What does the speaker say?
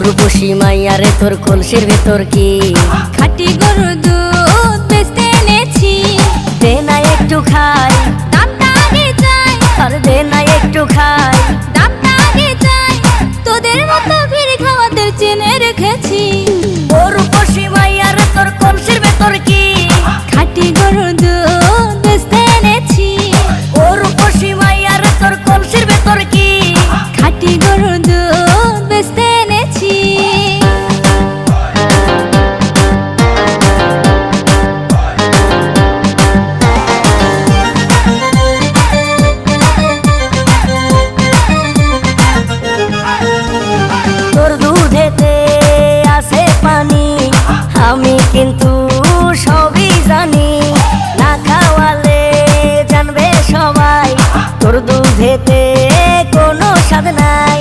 রূপসী মাইয়ারে তোর কলসির ভেতর কি খাঁটি গরুর দুধ বেচতে এনেছি। দে না একটু খাই, দামটা আগে চাই, আর দে না একটু খাই। দামটা আগে চাই, তোদের মতো ভিড় খাওয়াদের চেনে রেখেছি। ও রূপসী মাইয়ারে তোর কলসির ভেতর কি খাঁটি গরুর দুধ বেচতে এনেছি। ও রূপসী মাইয়ারে তোর কলসির ভেতর কি খাঁটি গরুর দুধ বেচতে এনেছি। তোর দুধেতে আছে পানি, আমি কিন্তু সবই জানি। না খাওয়ালে জানবে সবাই তোর দুধেতে কোনো স্বাদ নাই।